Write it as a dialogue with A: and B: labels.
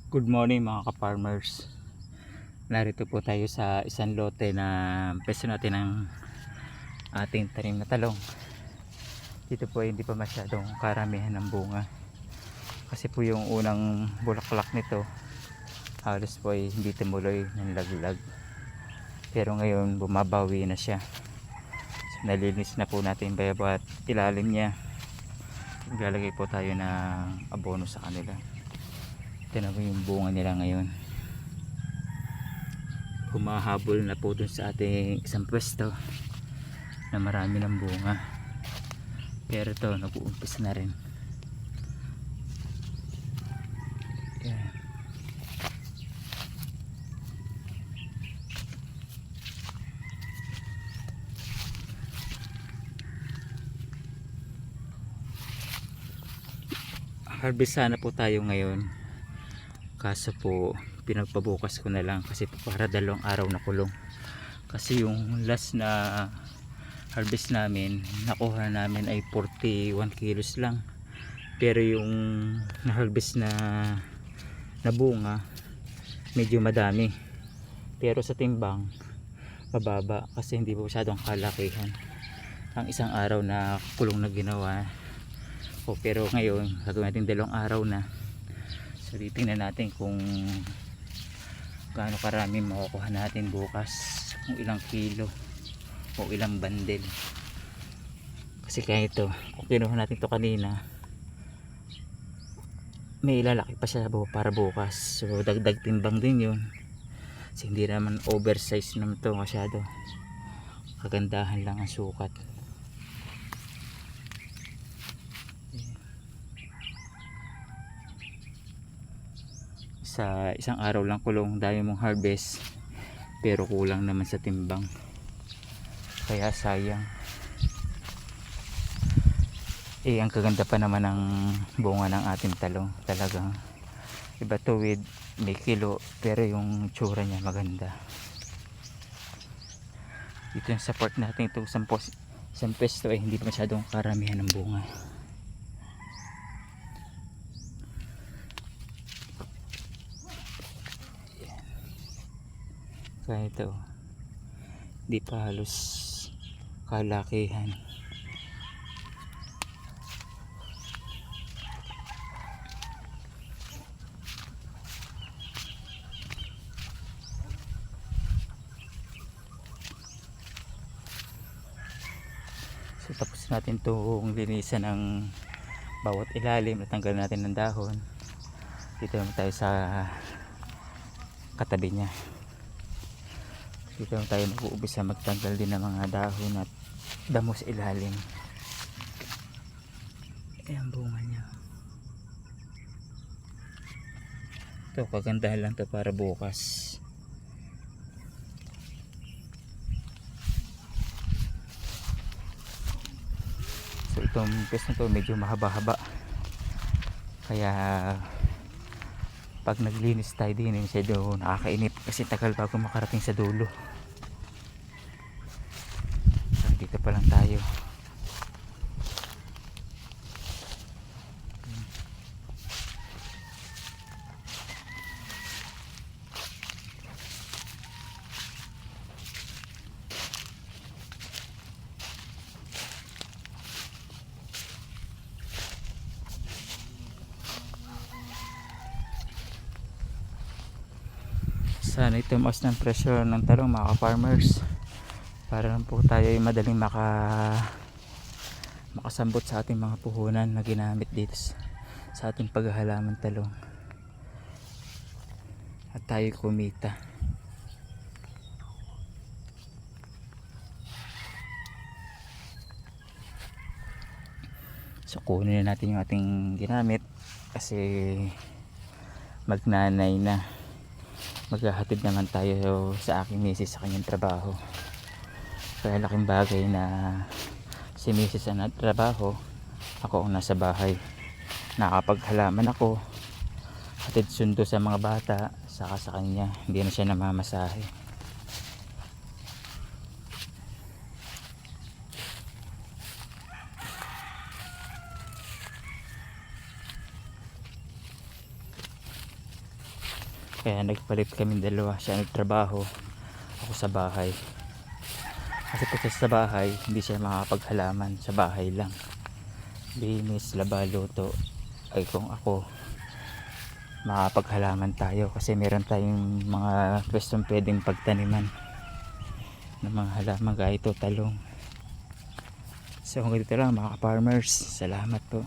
A: Good morning mga ka-farmers. Narito po tayo sa isang lote na pwesto natin ng ating tanim na talong. Dito po ay hindi pa masyadong karamihan ng bunga. Kasi po yung unang bulaklak nito halos po ay hindi tumuloy ng laglag. Pero ngayon bumabawi na siya. So, nalinis na po natin bayabat ilalim niya. Maglalagay po tayo ng abono sa kanila. Ito po yung bunga nila ngayon. Humahabol na po dun sa ating isang pwesto na marami ng bunga, pero ito nag-uumpis na rin. Yan. Harvest sana po tayo ngayon, kaso po pinagpabukas ko na lang kasi para 2 araw na kulong. Kasi yung last na harvest namin nakuha namin ay 41 kilos lang, pero yung na-harvest na bunga medyo madami, pero sa timbang mababa kasi hindi po masyadong kalakihan ang isang araw na kulong na ginawa. Pero ngayon gagawin natin 2 araw na, so titingnan natin kung gaano karami makukuha natin bukas, kung ilang kilo o ilang bandel. Kasi kaya ito, kung kinuha natin to kanina may ilalaki pa siya para bukas, so dagdag timbang din yun. Kasi hindi naman oversize naman to masyado, kagandahan lang ang sukat. Sa isang araw lang kulong, dami mong harvest pero kulang naman sa timbang, kaya sayang. Ang kaganda pa naman ng bunga ng ating talong, talagang iba to with may kilo, pero yung tsura niya maganda. Dito yung support natin, itong isang pwesto ay hindi masyadong karamihan ng bunga. Kaya ito di pa halos kalakihan. So tapos natin itong linisan ng bawat ilalim, natanggal natin ng dahon. Dito naman tayo sa katabi niya, dito naman tayo mag-uumpisa magtanggal din ng mga dahon at damo sa ilalim. Ayan bunga niya. Ito kagandahan lang to para bukas. So itong pes na to medyo mahaba-haba, kaya pag naglinis tayo din medyo nakakainip kasi tagal bago makarating sa dulo. So, dito pa lang tayo. Sana itumaas ng presyo ng talong mga farmers, para lang po tayo ay madaling makasambot sa ating mga puhunan na ginamit dito sa ating paghahalaman talong, at tayo kumita. So kunin na natin yung ating ginamit kasi magnanay na. Maghahatid naman tayo sa aking misis sa kanyang trabaho, kaya laking bagay na si misis ang trabaho, ako ang nasa bahay. Nakapaghalaman ako, hatid sundo sa mga bata, saka sa kanya, hindi na siya namamasahe. Kaya nagpalit kami dalawa. Siya nagtrabaho, ako sa bahay. Kasi pag sa bahay, hindi siya makapaghalaman. Sa bahay lang. Linis, laba, luto. Ay kung ako, makapaghalaman tayo. Kasi meron tayong mga pwestong pwedeng pagtaniman ng mga halaman gaya ito, talong. So hanggang dito lang mga farmers. Salamat po.